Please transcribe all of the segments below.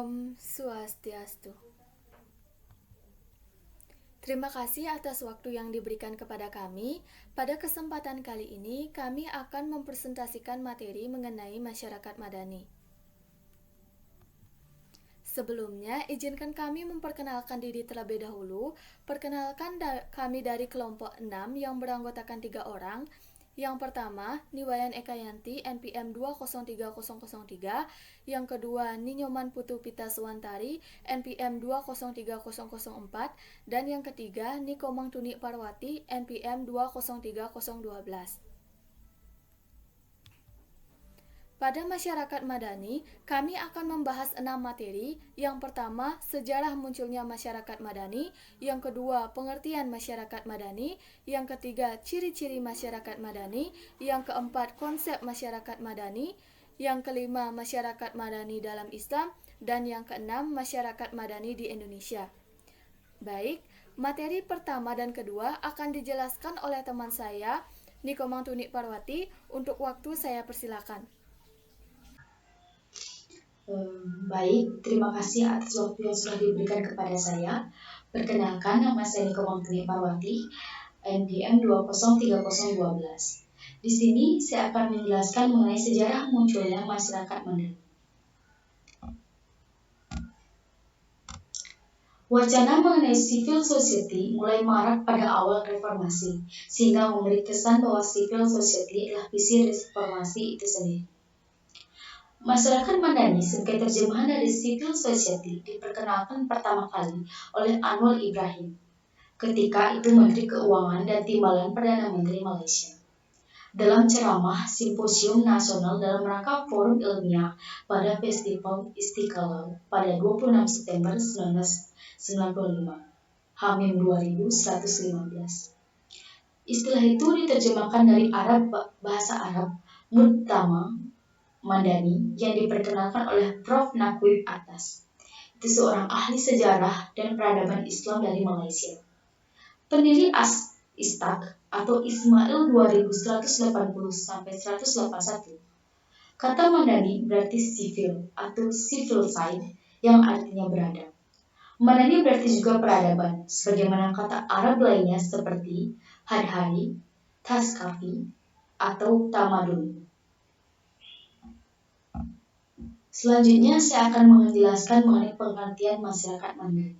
Om Swastiastu. Terima kasih atas waktu yang diberikan kepada kami. Pada kesempatan kali ini, kami akan mempresentasikan materi mengenai masyarakat madani. Sebelumnya, izinkan kami memperkenalkan diri terlebih dahulu. Perkenalkan kami dari kelompok 6 yang beranggotakan 3 orang. Yang pertama, Niwayan Ekayanti, NPM 203003. Yang kedua, Ninyoman Putu Pita Suwantari, NPM 203004. Dan yang ketiga, Nikomang Tuni Parwati, NPM 203012. Pada masyarakat madani, kami akan membahas 6 materi. Yang pertama, sejarah munculnya masyarakat madani. Yang kedua, pengertian masyarakat madani. Yang ketiga, ciri-ciri masyarakat madani. Yang keempat, konsep masyarakat madani. Yang kelima, masyarakat madani dalam Islam. Dan yang keenam, masyarakat madani di Indonesia. Baik, materi pertama dan kedua akan dijelaskan oleh teman saya, Nikomang Tuni Parwati. Untuk waktu saya persilakan. Baik, terima kasih atas waktu yang sudah diberikan kepada saya. Perkenalkan, nama saya Nikomang Tuni Parwati, NPM 203012. Di sini saya akan menjelaskan mengenai sejarah munculnya masyarakat madani. Wacana mengenai civil society mulai marak pada awal reformasi, sehingga memberi kesan bahwa civil society adalah visi reformasi itu sendiri. Masyarakat madani sebagai terjemahan dari civil society diperkenalkan pertama kali oleh Anwar Ibrahim ketika itu Menteri Keuangan dan Timbalan Perdana Menteri Malaysia. Dalam ceramah Simposium Nasional dalam rangka Forum Ilmiah pada Festival Istiqlal pada 26 September 1995, Hamim 2115. Istilah itu diterjemahkan dari Arab bahasa Arab Mutama Madani yang diperkenalkan oleh Prof. Nakwib Atas. Itu seorang ahli sejarah dan peradaban Islam dari Malaysia. Pendiri Istak atau Ismail 2180-181. Kata Madani berarti sivil atau civil side yang artinya beradab. Madani berarti juga peradaban, sebagaimana kata Arab lainnya seperti Hadhari, Taskafi, atau Tamadun. Selanjutnya saya akan menjelaskan mengenai pengertian masyarakat madani.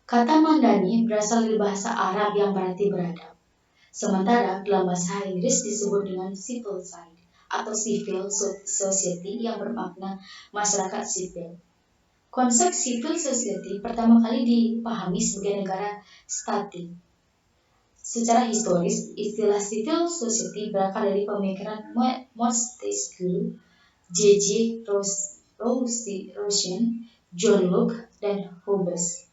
Kata madani berasal dari bahasa Arab yang berarti beradab. Sementara dalam bahasa Inggris disebut dengan civil society atau civil society yang bermakna masyarakat sipil. Konsep civil society pertama kali dipahami sebagai negara statik. Secara historis, istilah civil society berasal dari pemikiran Montesquieu, J.J. Rousseau, John Locke, dan Hobbes.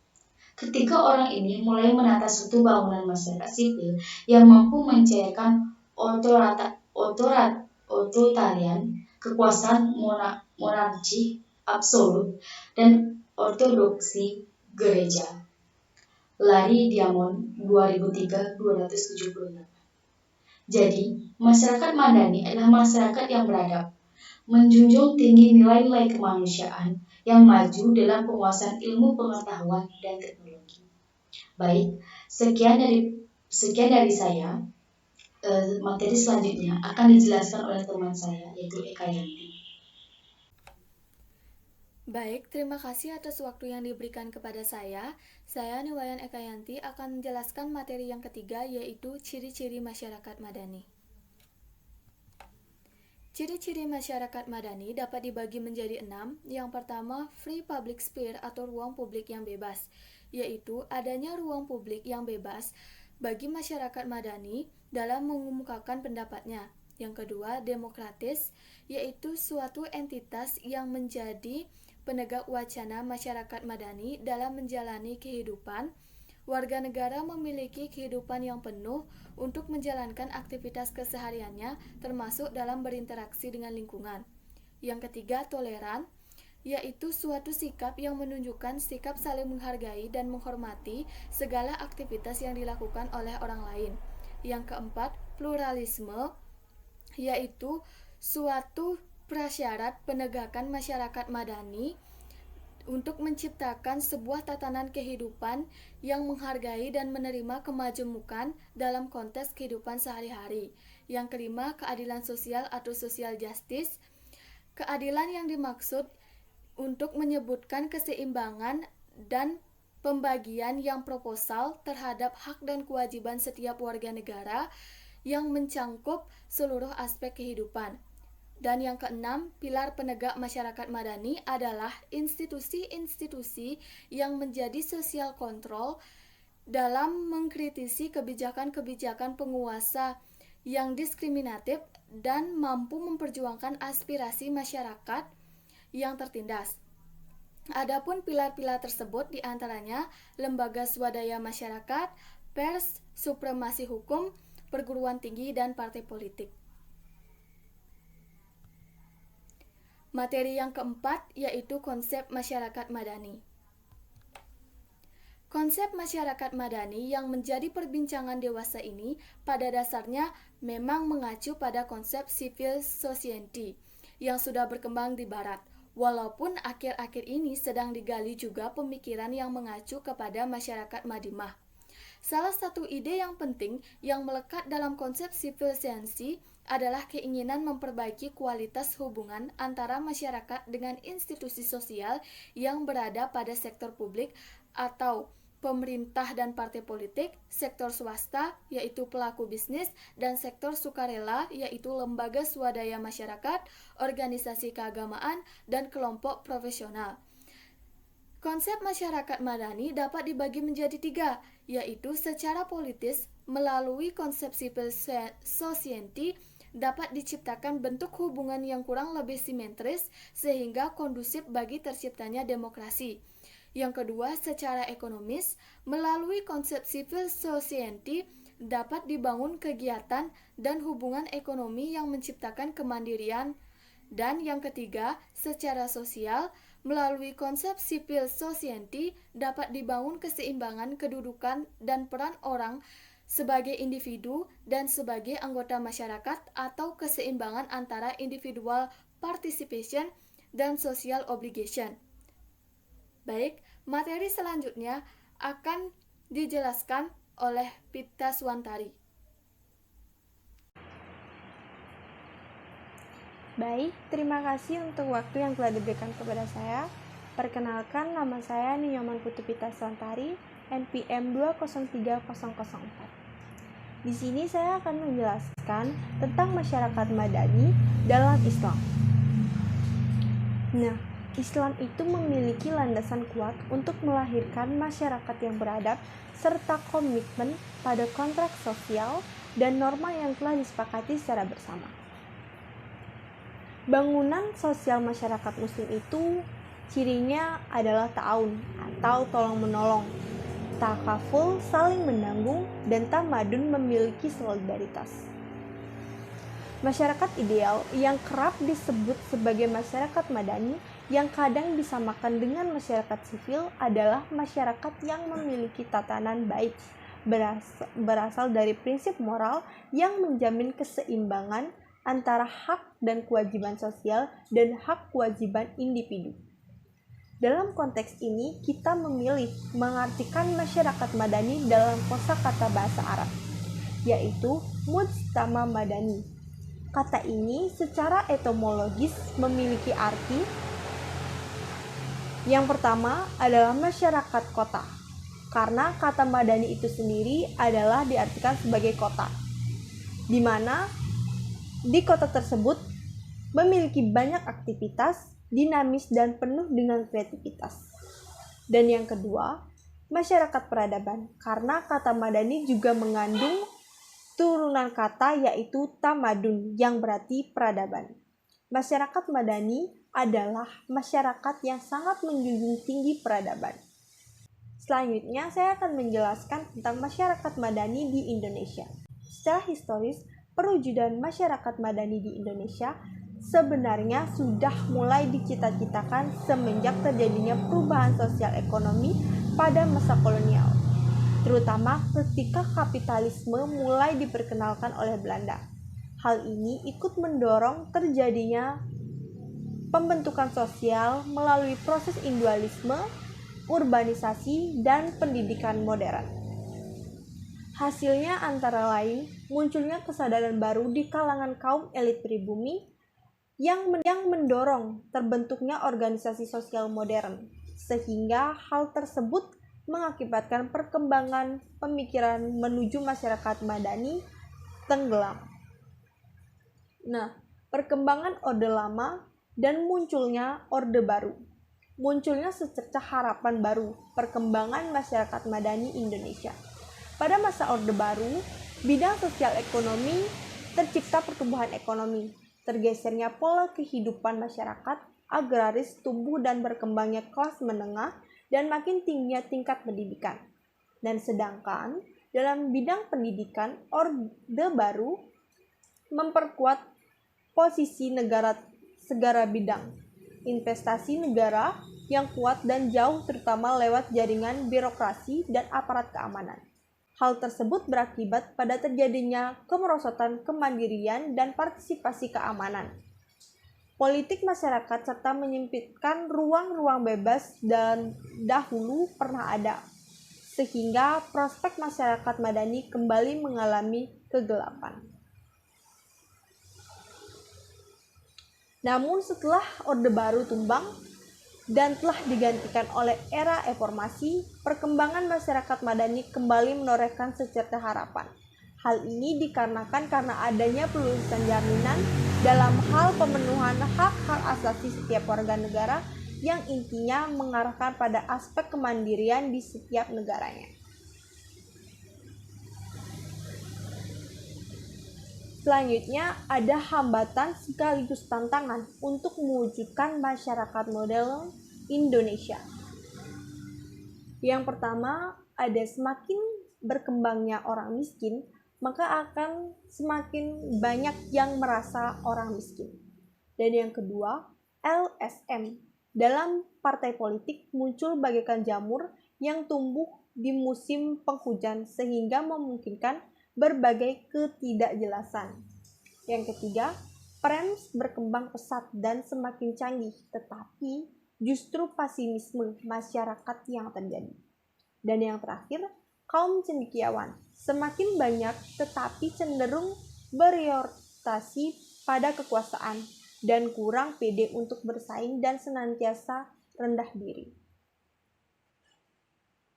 Ketiga orang ini mulai menata suatu bangunan masyarakat sipil yang mampu mencairkan otoritarian, kekuasaan monarki absolut, dan ortodoksi gereja. Larry Diamond 2003-278. Jadi, masyarakat madani adalah masyarakat yang beradab, menjunjung tinggi nilai-nilai kemanusiaan yang maju dalam penguasaan ilmu pengetahuan dan teknologi. Baik, sekian dari saya. Materi selanjutnya akan dijelaskan oleh teman saya, yaitu Eka Yanti. Baik, terima kasih atas waktu yang diberikan kepada saya. Saya Niwayan Ekayanti akan menjelaskan materi yang ketiga, yaitu ciri-ciri masyarakat madani. Ciri-ciri masyarakat madani dapat dibagi menjadi 6. Yang pertama, free public sphere atau ruang publik yang bebas, yaitu adanya ruang publik yang bebas bagi masyarakat madani dalam mengemukakan pendapatnya. Yang kedua, demokratis, yaitu suatu entitas yang menjadi penegak wacana masyarakat madani dalam menjalani kehidupan. Warga negara memiliki kehidupan yang penuh untuk menjalankan aktivitas kesehariannya, termasuk dalam berinteraksi dengan lingkungan. Yang ketiga, toleran, yaitu suatu sikap yang menunjukkan sikap saling menghargai dan menghormati segala aktivitas yang dilakukan oleh orang lain. Yang keempat, pluralisme, yaitu suatu prasyarat penegakan masyarakat madani untuk menciptakan sebuah tatanan kehidupan yang menghargai dan menerima kemajemukan dalam konteks kehidupan sehari-hari. Yang kelima, keadilan sosial atau social justice. Keadilan yang dimaksud untuk menyebutkan keseimbangan dan pembagian yang proporsional terhadap hak dan kewajiban setiap warga negara yang mencangkup seluruh aspek kehidupan. Dan yang keenam, pilar penegak masyarakat madani adalah institusi-institusi yang menjadi social control dalam mengkritisi kebijakan-kebijakan penguasa yang diskriminatif dan mampu memperjuangkan aspirasi masyarakat yang tertindas. Adapun pilar-pilar tersebut diantaranya lembaga swadaya masyarakat, pers, supremasi hukum, perguruan tinggi, dan partai politik. Materi yang keempat yaitu konsep masyarakat madani. Konsep masyarakat madani yang menjadi perbincangan dewasa ini pada dasarnya memang mengacu pada konsep civil society yang sudah berkembang di barat. Walaupun akhir-akhir ini sedang digali juga pemikiran yang mengacu kepada masyarakat madimah. Salah satu ide yang penting yang melekat dalam konsep civil society adalah keinginan memperbaiki kualitas hubungan antara masyarakat dengan institusi sosial yang berada pada sektor publik atau pemerintah dan partai politik, sektor swasta yaitu pelaku bisnis, dan sektor sukarela yaitu lembaga swadaya masyarakat, organisasi keagamaan, dan kelompok profesional. Konsep masyarakat madani dapat dibagi menjadi tiga, yaitu secara politis melalui konsep civil society dapat diciptakan bentuk hubungan yang kurang lebih simetris sehingga kondusif bagi terciptanya demokrasi. Yang kedua, secara ekonomis, melalui konsep civil society dapat dibangun kegiatan dan hubungan ekonomi yang menciptakan kemandirian. Dan yang ketiga, secara sosial, melalui konsep civil society dapat dibangun keseimbangan kedudukan dan peran orang sebagai individu dan sebagai anggota masyarakat atau keseimbangan antara individual participation dan social obligation. Baik, materi selanjutnya akan dijelaskan oleh Pita Swantari. Baik, terima kasih untuk waktu yang telah diberikan kepada saya. Perkenalkan, nama saya Ninyoman Putu Pita Swantari, NPM 203004. Di sini saya akan menjelaskan tentang masyarakat madani dalam Islam. Nah, Islam itu memiliki landasan kuat untuk melahirkan masyarakat yang beradab serta komitmen pada kontrak sosial dan norma yang telah disepakati secara bersama. Bangunan sosial masyarakat muslim itu cirinya adalah ta'awun atau tolong-menolong, takaful saling menanggung, dan tamadun memiliki solidaritas. Masyarakat ideal yang kerap disebut sebagai masyarakat madani yang kadang disamakan dengan masyarakat sipil adalah masyarakat yang memiliki tatanan baik, berasal dari prinsip moral yang menjamin keseimbangan antara hak dan kewajiban sosial dan hak kewajiban individu. Dalam konteks ini, kita memilih mengartikan masyarakat madani dalam kosakata bahasa Arab, yaitu mujtama madani. Kata ini secara etimologis memiliki arti yang pertama adalah masyarakat kota, karena kata madani itu sendiri adalah diartikan sebagai kota, di mana di kota tersebut memiliki banyak aktivitas, dinamis dan penuh dengan kreativitas. Dan yang kedua, masyarakat peradaban, karena kata madani juga mengandung turunan kata yaitu tamadun yang berarti peradaban. Masyarakat madani adalah masyarakat yang sangat menjunjung tinggi peradaban. Selanjutnya, saya akan menjelaskan tentang masyarakat madani di Indonesia. Secara historis, perwujudan masyarakat madani di Indonesia sebenarnya sudah mulai dicita-citakan semenjak terjadinya perubahan sosial ekonomi pada masa kolonial, terutama ketika kapitalisme mulai diperkenalkan oleh Belanda. Hal ini ikut mendorong terjadinya pembentukan sosial melalui proses individualisme, urbanisasi, dan pendidikan modern. Hasilnya antara lain munculnya kesadaran baru di kalangan kaum elit pribumi yang mendorong terbentuknya organisasi sosial modern, sehingga hal tersebut mengakibatkan perkembangan pemikiran menuju masyarakat madani tenggelam. Nah, perkembangan Orde Lama dan munculnya Orde Baru. Munculnya secercah harapan baru perkembangan masyarakat madani Indonesia. Pada masa Orde Baru, bidang sosial ekonomi tercipta pertumbuhan ekonomi, tergesernya pola kehidupan masyarakat agraris tumbuh dan berkembangnya kelas menengah dan makin tingginya tingkat pendidikan. Dan sedangkan dalam bidang pendidikan, Orde Baru memperkuat posisi negara segala bidang, investasi negara yang kuat dan jauh terutama lewat jaringan birokrasi dan aparat keamanan. Hal tersebut berakibat pada terjadinya kemerosotan kemandirian dan partisipasi keamanan. Politik masyarakat serta menyempitkan ruang-ruang bebas dan dahulu pernah ada, sehingga prospek masyarakat madani kembali mengalami kegelapan. Namun setelah Orde Baru tumbang dan telah digantikan oleh era reformasi, perkembangan masyarakat madani kembali menorehkan secercah harapan. Hal ini dikarenakan karena adanya pelunasan jaminan dalam hal pemenuhan hak-hak asasi setiap warga negara yang intinya mengarahkan pada aspek kemandirian di setiap negaranya. Selanjutnya, ada hambatan sekaligus tantangan untuk mewujudkan masyarakat model Indonesia. Yang pertama, ada semakin berkembangnya orang miskin, maka akan semakin banyak yang merasa orang miskin. Dan yang kedua, LSM dalam partai politik muncul bagaikan jamur yang tumbuh di musim penghujan sehingga memungkinkan berbagai ketidakjelasan. Yang ketiga, Prens berkembang pesat dan semakin canggih, tetapi justru pesimisme masyarakat yang terjadi. Dan yang terakhir, kaum cendekiawan semakin banyak tetapi cenderung berorientasi pada kekuasaan dan kurang pede untuk bersaing dan senantiasa rendah diri.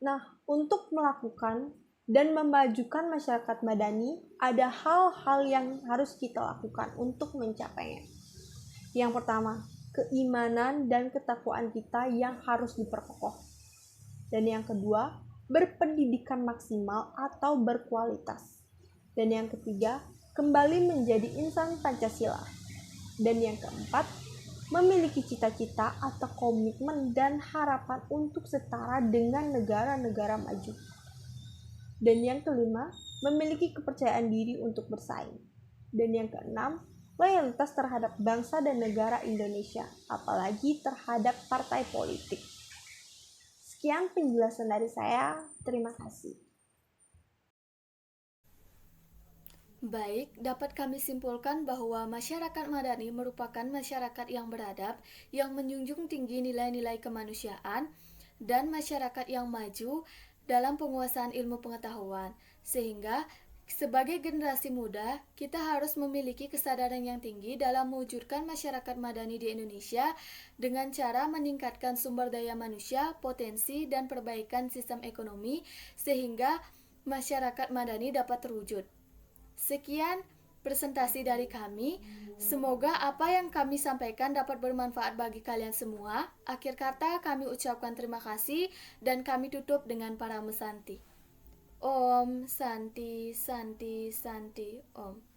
Nah, untuk melakukan dan memajukan masyarakat madani, ada hal-hal yang harus kita lakukan untuk mencapainya. Yang pertama, keimanan dan ketakwaan kita yang harus diperkokoh. Dan yang kedua, berpendidikan maksimal atau berkualitas. Dan yang ketiga, kembali menjadi insan Pancasila. Dan yang keempat, memiliki cita-cita atau komitmen dan harapan untuk setara dengan negara-negara maju. Dan yang kelima, memiliki kepercayaan diri untuk bersaing. Dan yang keenam, loyalitas terhadap bangsa dan negara Indonesia, apalagi terhadap partai politik. Sekian penjelasan dari saya, terima kasih. Baik, dapat kami simpulkan bahwa masyarakat madani merupakan masyarakat yang beradab, yang menjunjung tinggi nilai-nilai kemanusiaan, dan masyarakat yang maju dalam penguasaan ilmu pengetahuan, sehingga sebagai generasi muda, kita harus memiliki kesadaran yang tinggi dalam mewujudkan masyarakat madani di Indonesia dengan cara meningkatkan sumber daya manusia, potensi, dan perbaikan sistem ekonomi, sehingga masyarakat madani dapat terwujud. Sekian presentasi dari kami. Semoga apa yang kami sampaikan dapat bermanfaat bagi kalian semua. Akhir kata kami ucapkan terima kasih dan kami tutup dengan para mesanti. Om Santi Santi Santi Om.